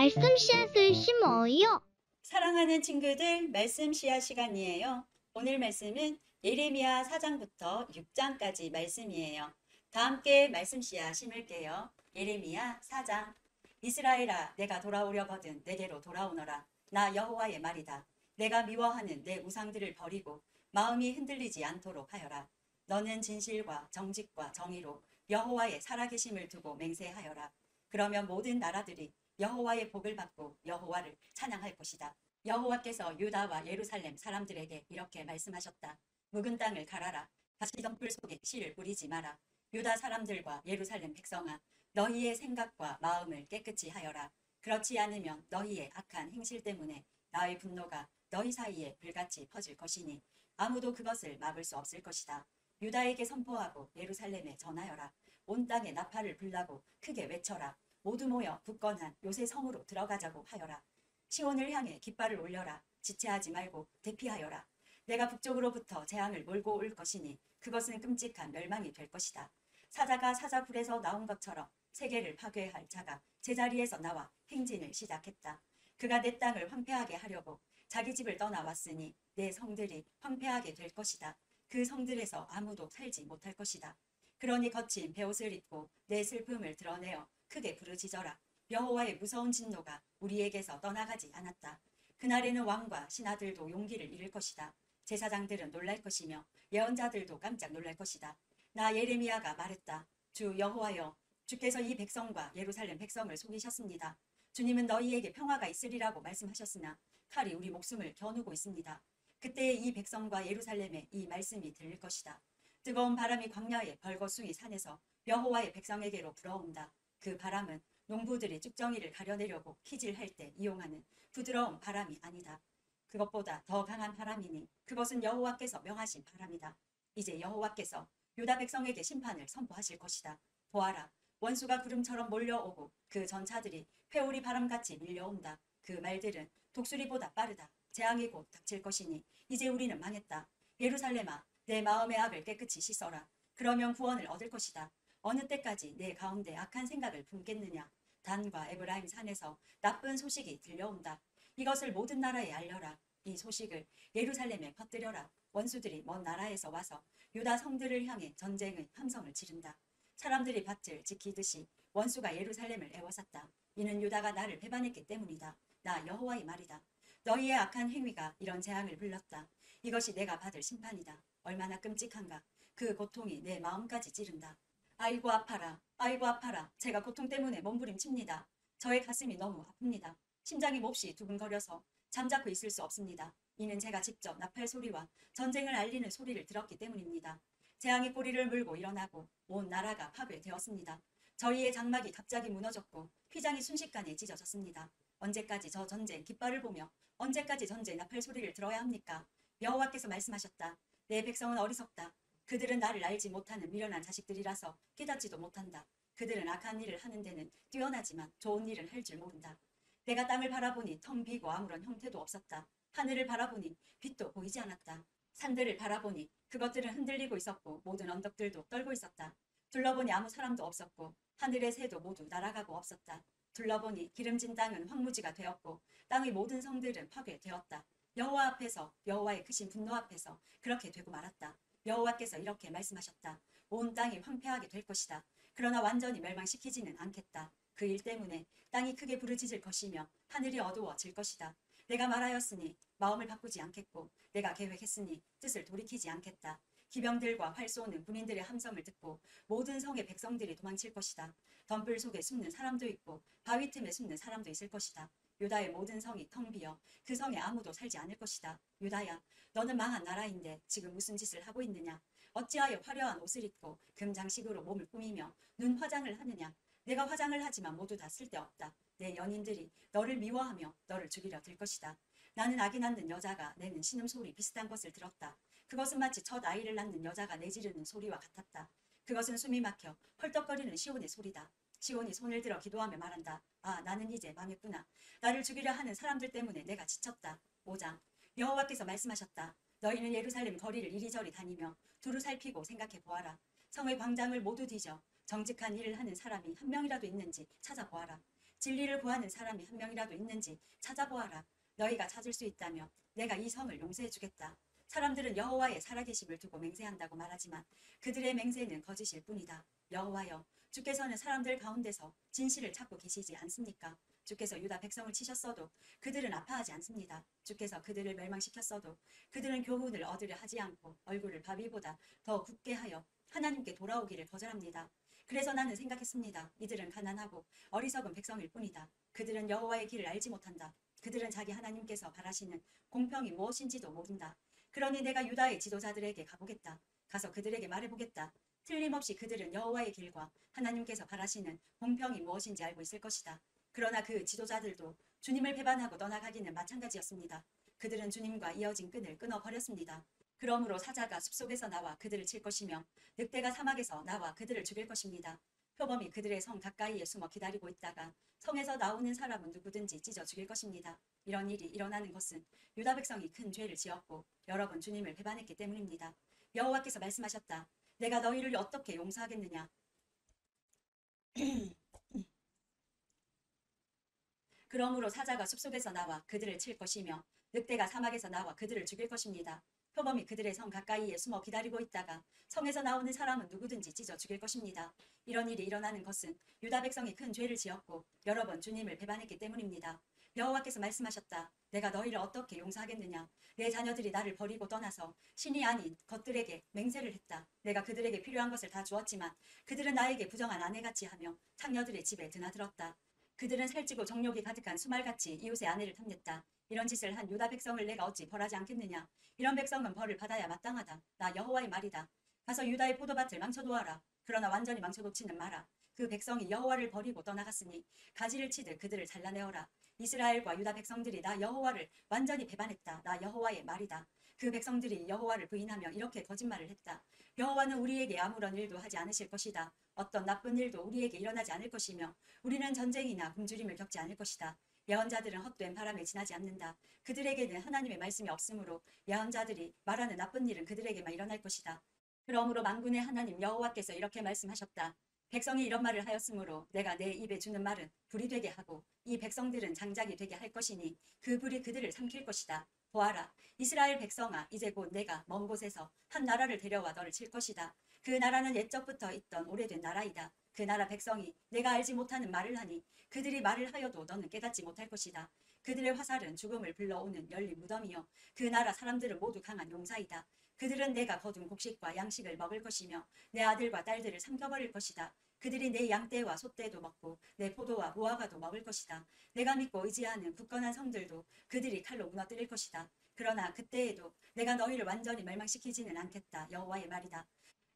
말씀 씨앗을 심어요. 사랑하는 친구들, 말씀 씨앗 시간이에요. 오늘 말씀은 예레미야 4장부터 6장까지 말씀이에요. 다 함께 말씀 씨앗 심을게요. 예레미야 4장. 이스라엘아, 내가 돌아오려거든 내게로 돌아오너라. 나 여호와의 말이다. 내가 미워하는 내 우상들을 버리고 마음이 흔들리지 않도록 하여라. 너는 진실과 정직과 정의로 여호와의 살아계심을 두고 맹세하여라. 그러면 모든 나라들이 여호와의 복을 받고 여호와를 찬양할 것이다. 여호와께서 유다와 예루살렘 사람들에게 이렇게 말씀하셨다. 묵은 땅을 갈아라. 가시던 뿔 속에 씨를 뿌리지 마라. 유다 사람들과 예루살렘 백성아, 너희의 생각과 마음을 깨끗이 하여라. 그렇지 않으면 너희의 악한 행실 때문에 나의 분노가 너희 사이에 불같이 퍼질 것이니 아무도 그것을 막을 수 없을 것이다. 유다에게 선포하고 예루살렘에 전하여라. 온 땅에 나팔을 불라고 크게 외쳐라. 모두 모여 굳건한 요새 성으로 들어가자고 하여라. 시온을 향해 깃발을 올려라. 지체하지 말고 대피하여라. 내가 북쪽으로부터 재앙을 몰고 올 것이니 그것은 끔찍한 멸망이 될 것이다. 사자가 사자굴에서 나온 것처럼 세계를 파괴할 자가 제자리에서 나와 행진을 시작했다. 그가 내 땅을 황폐하게 하려고 자기 집을 떠나왔으니 내 성들이 황폐하게 될 것이다. 그 성들에서 아무도 살지 못할 것이다. 그러니 거친 베옷을 입고 내 슬픔을 드러내어 크게 부르짖어라. 여호와의 무서운 진노가 우리에게서 떠나가지 않았다. 그날에는 왕과 신하들도 용기를 잃을 것이다. 제사장들은 놀랄 것이며 예언자들도 깜짝 놀랄 것이다. 나 예레미야가 말했다. 주 여호와여, 주께서 이 백성과 예루살렘 백성을 속이셨습니다. 주님은 너희에게 평화가 있으리라고 말씀하셨으나 칼이 우리 목숨을 겨누고 있습니다. 그때 이 백성과 예루살렘에 이 말씀이 들릴 것이다. 뜨거운 바람이 광야의 벌거숭이 산에서 여호와의 백성에게로 불어온다. 그 바람은 농부들이 쭉정이를 가려내려고 키질할 때 이용하는 부드러운 바람이 아니다. 그것보다 더 강한 바람이니 그것은 여호와께서 명하신 바람이다. 이제 여호와께서 유다 백성에게 심판을 선포하실 것이다. 보아라, 원수가 구름처럼 몰려오고 그 전차들이 회오리 바람같이 밀려온다. 그 말들은 독수리보다 빠르다. 재앙이 곧 닥칠 것이니 이제 우리는 망했다. 예루살렘아, 내 마음의 악을 깨끗이 씻어라. 그러면 구원을 얻을 것이다. 어느 때까지 내 가운데 악한 생각을 품겠느냐. 단과 에브라임 산에서 나쁜 소식이 들려온다. 이것을 모든 나라에 알려라. 이 소식을 예루살렘에 퍼뜨려라. 원수들이 먼 나라에서 와서 유다 성들을 향해 전쟁의 함성을 지른다. 사람들이 밭을 지키듯이 원수가 예루살렘을 애워쌌다. 이는 유다가 나를 배반했기 때문이다. 나 여호와의 말이다. 너희의 악한 행위가 이런 재앙을 불렀다. 이것이 내가 받을 심판이다. 얼마나 끔찍한가. 그 고통이 내 마음까지 찌른다. 아이고 아파라. 아이고 아파라. 제가 고통 때문에 몸부림칩니다. 저의 가슴이 너무 아픕니다. 심장이 몹시 두근거려서 잠자코 있을 수 없습니다. 이는 제가 직접 나팔 소리와 전쟁을 알리는 소리를 들었기 때문입니다. 재앙이 꼬리를 물고 일어나고 온 나라가 파괴되었습니다. 저희의 장막이 갑자기 무너졌고 휘장이 순식간에 찢어졌습니다. 언제까지 저 전쟁 깃발을 보며 언제까지 전쟁 나팔 소리를 들어야 합니까? 여호와께서 말씀하셨다. 내 백성은 어리석다. 그들은 나를 알지 못하는 미련한 자식들이라서 깨닫지도 못한다. 그들은 악한 일을 하는 데는 뛰어나지만 좋은 일을 할 줄 모른다. 내가 땅을 바라보니 텅 비고 아무런 형태도 없었다. 하늘을 바라보니 빛도 보이지 않았다. 산들을 바라보니 그것들은 흔들리고 있었고 모든 언덕들도 떨고 있었다. 둘러보니 아무 사람도 없었고 하늘의 새도 모두 날아가고 없었다. 둘러보니 기름진 땅은 황무지가 되었고 땅의 모든 성들은 파괴되었다. 여호와 앞에서, 여호와의 크신 분노 앞에서 그렇게 되고 말았다. 여호와께서 이렇게 말씀하셨다. 온 땅이 황폐하게 될 것이다. 그러나 완전히 멸망시키지는 않겠다. 그 일 때문에 땅이 크게 부르짖을 것이며 하늘이 어두워질 것이다. 내가 말하였으니 마음을 바꾸지 않겠고 내가 계획했으니 뜻을 돌이키지 않겠다. 기병들과 활 쏘는 군인들의 함성을 듣고 모든 성의 백성들이 도망칠 것이다. 덤불 속에 숨는 사람도 있고 바위 틈에 숨는 사람도 있을 것이다. 유다의 모든 성이 텅 비어 그 성에 아무도 살지 않을 것이다. 유다야, 너는 망한 나라인데 지금 무슨 짓을 하고 있느냐? 어찌하여 화려한 옷을 입고 금장식으로 몸을 꾸미며 눈 화장을 하느냐? 내가 화장을 하지만 모두 다 쓸데없다. 내 연인들이 너를 미워하며 너를 죽이려 들 것이다. 나는 아기 낳는 여자가 내는 신음소리 비슷한 것을 들었다. 그것은 마치 첫 아이를 낳는 여자가 내지르는 소리와 같았다. 그것은 숨이 막혀 헐떡거리는 시온의 소리다. 시온이 손을 들어 기도하며 말한다. 아, 나는 이제 망했구나. 나를 죽이려 하는 사람들 때문에 내가 지쳤다. 5장. 여호와께서 말씀하셨다. 너희는 예루살렘 거리를 이리저리 다니며 두루 살피고 생각해 보아라. 성의 광장을 모두 뒤져 정직한 일을 하는 사람이 한 명이라도 있는지 찾아보아라. 진리를 구하는 사람이 한 명이라도 있는지 찾아보아라. 너희가 찾을 수 있다면 내가 이 성을 용서해 주겠다. 사람들은 여호와의 살아계심을 두고 맹세한다고 말하지만 그들의 맹세는 거짓일 뿐이다. 여호와여, 주께서는 사람들 가운데서 진실을 찾고 계시지 않습니까? 주께서 유다 백성을 치셨어도 그들은 아파하지 않습니다. 주께서 그들을 멸망시켰어도 그들은 교훈을 얻으려 하지 않고 얼굴을 바위보다 더 굽게 하여 하나님께 돌아오기를 거절합니다. 그래서 나는 생각했습니다. 이들은 가난하고 어리석은 백성일 뿐이다. 그들은 여호와의 길을 알지 못한다. 그들은 자기 하나님께서 바라시는 공평이 무엇인지도 모른다. 그러니 내가 유다의 지도자들에게 가보겠다. 가서 그들에게 말해보겠다. 틀림없이 그들은 여호와의 길과 하나님께서 바라시는 공평이 무엇인지 알고 있을 것이다. 그러나 그 지도자들도 주님을 배반하고 떠나가기는 마찬가지였습니다. 그들은 주님과 이어진 끈을 끊어버렸습니다. 그러므로 사자가 숲속에서 나와 그들을 칠 것이며 늑대가 사막에서 나와 그들을 죽일 것입니다. 표범이 그들의 성 가까이에 숨어 기다리고 있다가 성에서 나오는 사람은 누구든지 찢어 죽일 것입니다. 이런 일이 일어나는 것은 유다 백성이 큰 죄를 지었고 여러 번 주님을 배반했기 때문입니다. 여호와께서 말씀하셨다. 내가 너희를 어떻게 용서하겠느냐? 그러므로 사자가 숲속에서 나와 그들을 칠 것이며 늑대가 사막에서 나와 그들을 죽일 것입니다. 표범이 그들의 성 가까이에 숨어 기다리고 있다가 성에서 나오는 사람은 누구든지 찢어 죽일 것입니다. 이런 일이 일어나는 것은 유다 백성이 큰 죄를 지었고 여러 번 주님을 배반했기 때문입니다. 여호와께서 말씀하셨다. 내가 너희를 어떻게 용서하겠느냐? 내 자녀들이 나를 버리고 떠나서 신이 아닌 것들에게 맹세를 했다. 내가 그들에게 필요한 것을 다 주었지만 그들은 나에게 부정한 아내같이 하며 창녀들의 집에 드나들었다. 그들은 살찌고 정욕이 가득한 수말같이 이웃의 아내를 탐냈다. 이런 짓을 한 유다 백성을 내가 어찌 벌하지 않겠느냐? 이런 백성은 벌을 받아야 마땅하다. 나 여호와의 말이다. 가서 유다의 포도밭을 망쳐놓아라. 그러나 완전히 망쳐놓지는 마라. 그 백성이 여호와를 버리고 떠나갔으니 가지를 치듯 그들을 잘라내어라. 이스라엘과 유다 백성들이 나 여호와를 완전히 배반했다. 나 여호와의 말이다. 그 백성들이 여호와를 부인하며 이렇게 거짓말을 했다. 여호와는 우리에게 아무런 일도 하지 않으실 것이다. 어떤 나쁜 일도 우리에게 일어나지 않을 것이며 우리는 전쟁이나 굶주림을 겪지 않을 것이다. 예언자들은 헛된 바람에 지나지 않는다. 그들에게는 하나님의 말씀이 없으므로 예언자들이 말하는 나쁜 일은 그들에게만 일어날 것이다. 그러므로 만군의 하나님 여호와께서 이렇게 말씀하셨다. 백성이 이런 말을 하였으므로 내가 내 입에 주는 말은 불이 되게 하고 이 백성들은 장작이 되게 할 것이니 그 불이 그들을 삼킬 것이다. 보아라, 이스라엘 백성아, 이제 곧 내가 먼 곳에서 한 나라를 데려와 너를 칠 것이다. 그 나라는 옛적부터 있던 오래된 나라이다. 그 나라 백성이 내가 알지 못하는 말을 하니 그들이 말을 하여도 너는 깨닫지 못할 것이다. 그들의 화살은 죽음을 불러오는 열린 무덤이요 그 나라 사람들은 모두 강한 용사이다. 그들은 내가 거둔 곡식과 양식을 먹을 것이며 내 아들과 딸들을 삼켜버릴 것이다. 그들이 내 양떼와 소떼도 먹고 내 포도와 무화과도 먹을 것이다. 내가 믿고 의지하는 굳건한 성들도 그들이 칼로 무너뜨릴 것이다. 그러나 그때에도 내가 너희를 완전히 멸망시키지는 않겠다. 여호와의 말이다.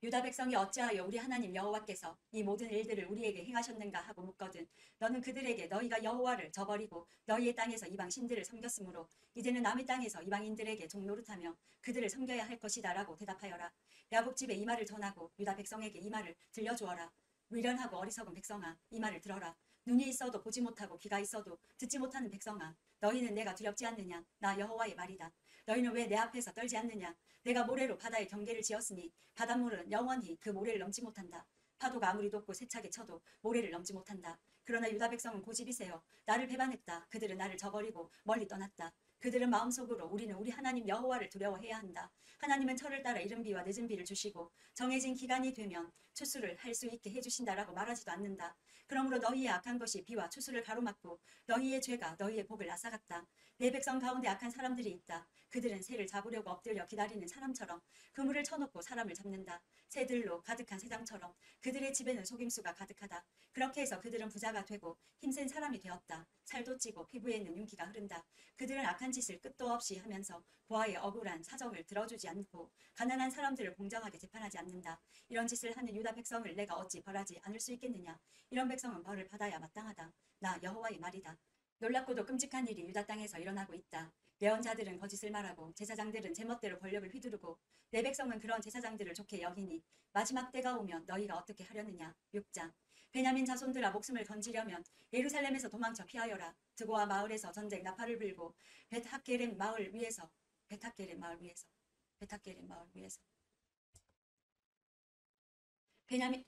유다 백성이 어찌하여 우리 하나님 여호와께서 이 모든 일들을 우리에게 행하셨는가 하고 묻거든 너는 그들에게 너희가 여호와를 저버리고 너희의 땅에서 이방 신들을 섬겼으므로 이제는 남의 땅에서 이방인들에게 종노릇하며 그들을 섬겨야 할 것이다 라고 대답하여라. 야곱 집에 이 말을 전하고 유다 백성에게 이 말을 들려주어라. 미련하고 어리석은 백성아, 이 말을 들어라. 눈이 있어도 보지 못하고 귀가 있어도 듣지 못하는 백성아, 너희는 내가 두렵지 않느냐? 나 여호와의 말이다. 너희는 왜 내 앞에서 떨지 않느냐? 내가 모래로 바다의 경계를 지었으니 바닷물은 영원히 그 모래를 넘지 못한다. 파도가 아무리 높고 세차게 쳐도 모래를 넘지 못한다. 그러나 유다 백성은 고집이세요. 나를 배반했다. 그들은 나를 저버리고 멀리 떠났다. 그들은 마음속으로 우리는 우리 하나님 여호와를 두려워해야 한다. 하나님은 철을 따라 이른 비와 늦은 비를 주시고 정해진 기간이 되면 추수를 할 수 있게 해주신다라고 말하지도 않는다. 그러므로 너희의 악한 것이 비와 추수를 가로막고 너희의 죄가 너희의 복을 앗아갔다. 내 백성 가운데 악한 사람들이 있다. 그들은 새를 잡으려고 엎드려 기다리는 사람처럼 그물을 쳐놓고 사람을 잡는다. 새들로 가득한 새장처럼 그들의 집에는 속임수가 가득하다. 그렇게 해서 그들은 부자가 되고 힘센 사람이 되었다. 살도 찌고 피부에는 윤기가 흐른다. 그들은 악한 짓을 끝도 없이 하면서 고아의 억울한 사정을 들어주지 않고 가난한 사람들을 공정하게 재판하지 않는다. 이런 짓을 하는 유다 백성을 내가 어찌 벌하지 않을 수 있겠느냐. 이런 백성은 벌을 받아야 마땅하다. 나 여호와의 말이다. 놀랍고도 끔찍한 일이 유다 땅에서 일어나고 있다. 예언자들은 거짓을 말하고 제사장들은 제멋대로 권력을 휘두르고 내 백성은 그런 제사장들을 좋게 여기니 마지막 때가 오면 너희가 어떻게 하려느냐. 6장. 베냐민 자손들아, 목숨을 건지려면 예루살렘에서 도망쳐 피하여라. 드고아 마을에서 전쟁 나팔을 불고 벳학게렘 마을 위에서 베냐민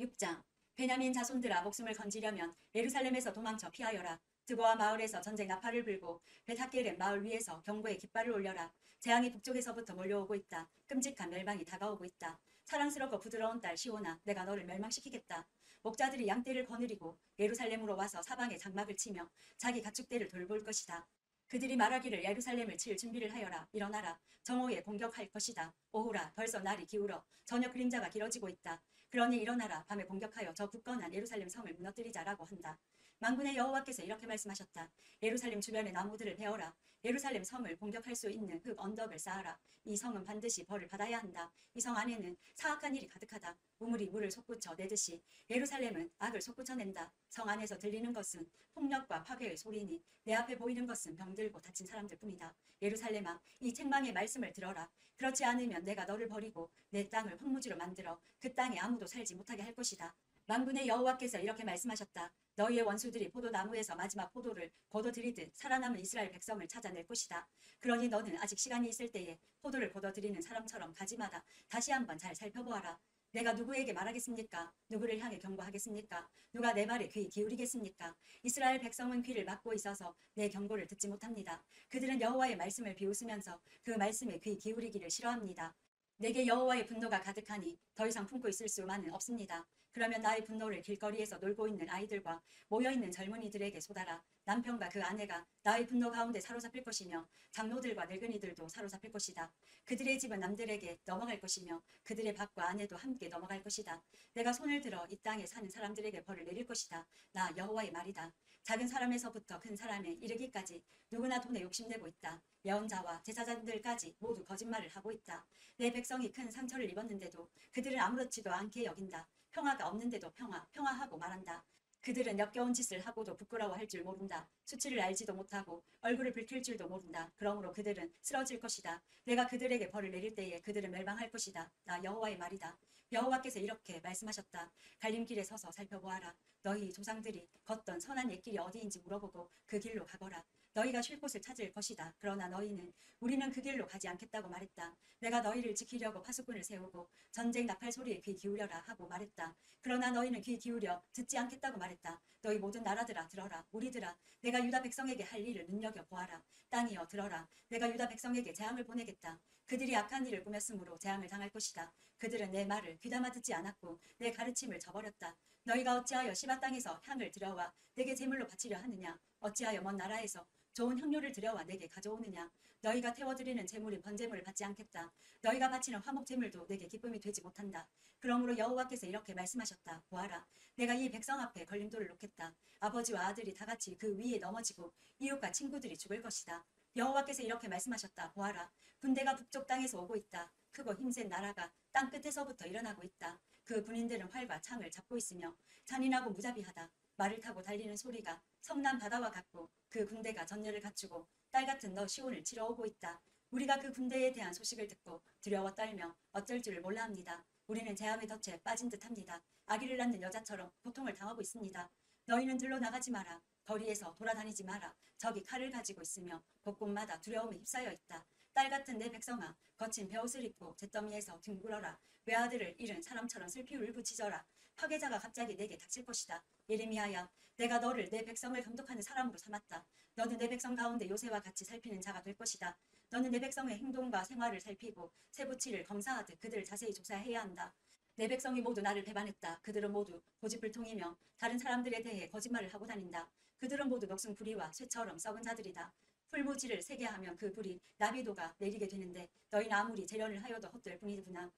6장. 베냐민 자손들아, 목숨을 건지려면 예루살렘에서 도망쳐 피하여라. 드고와 마을에서 전쟁 나팔을 불고 벳하겔의 마을 위에서 경고의 깃발을 올려라. 재앙이 북쪽에서부터 몰려오고 있다. 끔찍한 멸망이 다가오고 있다. 사랑스럽고 부드러운 딸 시온아, 내가 너를 멸망시키겠다. 목자들이 양떼를 거느리고 예루살렘으로 와서 사방에 장막을 치며 자기 가축대를 돌볼 것이다. 그들이 말하기를 예루살렘을 칠 준비를 하여라. 일어나라. 정오에 공격할 것이다. 오후라. 벌써 날이 기울어 저녁 그림자가 길어지고 있다. 그러니 일어나라. 밤에 공격하여 저 굳건한 예루살렘 성을 무너뜨리자라고 한다. 만군의 여호와께서 이렇게 말씀하셨다. 예루살렘 주변의 나무들을 베어라. 예루살렘 성을 공격할 수 있는 흙 언덕을 쌓아라. 이 성은 반드시 벌을 받아야 한다. 이 성 안에는 사악한 일이 가득하다. 우물이 물을 솟구쳐 내듯이 예루살렘은 악을 솟구쳐 낸다. 성 안에서 들리는 것은 폭력과 파괴의 소리니 내 앞에 보이는 것은 병들고 다친 사람들 뿐이다. 예루살렘아, 이 책망의 말씀을 들어라. 그렇지 않으면 내가 너를 버리고 내 땅을 황무지로 만들어 그 땅에 아무도 살지 못하게 할 것이다. 만군의 여호와께서 이렇게 말씀하셨다. 너희의 원수들이 포도나무에서 마지막 포도를 거둬들이듯 살아남은 이스라엘 백성을 찾아낼 것이다. 그러니 너는 아직 시간이 있을 때에 포도를 거둬들이는 사람처럼 가지마다 다시 한번 잘 살펴보아라. 내가 누구에게 말하겠습니까? 누구를 향해 경고하겠습니까? 누가 내 말에 귀 기울이겠습니까? 이스라엘 백성은 귀를 막고 있어서 내 경고를 듣지 못합니다. 그들은 여호와의 말씀을 비웃으면서 그 말씀에 귀 기울이기를 싫어합니다. 내게 여호와의 분노가 가득하니 더 이상 품고 있을 수만은 없습니다. 그러면 나의 분노를 길거리에서 놀고 있는 아이들과 모여있는 젊은이들에게 쏟아라. 남편과 그 아내가 나의 분노 가운데 사로잡힐 것이며 장로들과 늙은이들도 사로잡힐 것이다. 그들의 집은 남들에게 넘어갈 것이며 그들의 밭과 아내도 함께 넘어갈 것이다. 내가 손을 들어 이 땅에 사는 사람들에게 벌을 내릴 것이다. 나 여호와의 말이다. 작은 사람에서부터 큰 사람에 이르기까지 누구나 돈에 욕심내고 있다. 예언자와 제사장들까지 모두 거짓말을 하고 있다. 내 백성이 큰 상처를 입었는데도 그들은 아무렇지도 않게 여긴다. 평화가 없는데도 평화하고 말한다. 그들은 역겨운 짓을 하고도 부끄러워할 줄 모른다. 수치를 알지도 못하고 얼굴을 붉힐 줄도 모른다. 그러므로 그들은 쓰러질 것이다. 내가 그들에게 벌을 내릴 때에 그들은 멸망할 것이다. 나 여호와의 말이다. 여호와께서 이렇게 말씀하셨다. 갈림길에 서서 살펴보아라. 너희 조상들이 걷던 선한 옛길이 어디인지 물어보고 그 길로 가거라. 너희가 쉴 곳을 찾을 것이다. 그러나 너희는 우리는 그 길로 가지 않겠다고 말했다. 내가 너희를 지키려고 파수꾼을 세우고 전쟁 나팔 소리에 귀 기울여라 하고 말했다. 그러나 너희는 귀 기울여 듣지 않겠다고 말했다. 너희 모든 나라들아 들어라. 우리들아, 내가 유다 백성에게 할 일을 눈여겨보아라. 땅이여 들어라. 내가 유다 백성에게 재앙을 보내겠다. 그들이 악한 일을 꾸몄으므로 재앙을 당할 것이다. 그들은 내 말을 귀담아 듣지 않았고 내 가르침을 저버렸다. 너희가 어찌하여 시바 땅에서 향을 들여와 내게 제물로 바치려 하느냐? 어찌하여 먼 나라에서 좋은 향료를 들여와 내게 가져오느냐? 너희가 태워드리는 제물이 번제물을 받지 않겠다. 너희가 바치는 화목 제물도 내게 기쁨이 되지 못한다. 그러므로 여호와께서 이렇게 말씀하셨다. 보아라, 내가 이 백성 앞에 걸림돌을 놓겠다. 아버지와 아들이 다 같이 그 위에 넘어지고 이웃과 친구들이 죽을 것이다. 여호와께서 이렇게 말씀하셨다. 보아라, 군대가 북쪽 땅에서 오고 있다. 크고 힘센 나라가 땅 끝에서부터 일어나고 있다. 그 군인들은 활과 창을 잡고 있으며 잔인하고 무자비하다. 말을 타고 달리는 소리가 성남 바다와 같고 그 군대가 전열을 갖추고 딸 같은 너 시온을 치러 오고 있다. 우리가 그 군대에 대한 소식을 듣고 두려워 떨며 어쩔 줄을 몰라 합니다. 우리는 재앙의 덫에 빠진 듯합니다. 아기를 낳는 여자처럼 고통을 당하고 있습니다. 너희는 들로 나가지 마라. 거리에서 돌아다니지 마라. 적이 칼을 가지고 있으며 곳곳마다 두려움에 휩싸여 있다. 딸 같은 내 백성아, 거친 베옷을 입고 잿더미에서 뒹굴어라. 외아들을 잃은 사람처럼 슬피 울부짖어라. 파괴자가 갑자기 내게 닥칠 것이다. 예레미야야, 내가 너를 내 백성을 감독하는 사람으로 삼았다. 너는 내 백성 가운데 요새와 같이 살피는 자가 될 것이다. 너는 내 백성의 행동과 생활을 살피고 세부치를 검사하듯 그들을 자세히 조사해야 한다. 내 백성이 모두 나를 배반했다. 그들은 모두 고집불통이며 다른 사람들에 대해 거짓말을 하고 다닌다. 그들은 모두 녹슨 불이와 쇠처럼 썩은 자들이다. 풀무지를 세게 하면 그 불이 나비도가 내리게 되는데 너희는 아무리 재련을 하여도 헛될 뿐이구나.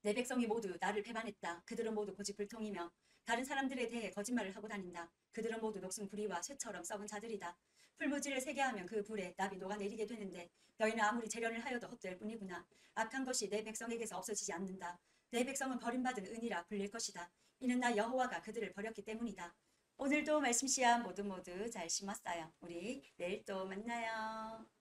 내 백성이 모두 나를 배반했다. 그들은 모두 고집불통이며 다른 사람들에 대해 거짓말을 하고 다닌다. 그들은 모두 녹슨 불이와 쇠처럼 썩은 자들이다. 풀무지를 세게 하면 그 불에 나비 녹아내리게 되는데 너희는 아무리 재련을 하여도 헛될 뿐이구나. 악한 것이 내 백성에게서 없어지지 않는다. 내 백성은 버림받은 은이라 불릴 것이다. 이는 나 여호와가 그들을 버렸기 때문이다. 오늘도 말씀 씨앗 모두 잘 심었어요. 우리 내일 또 만나요.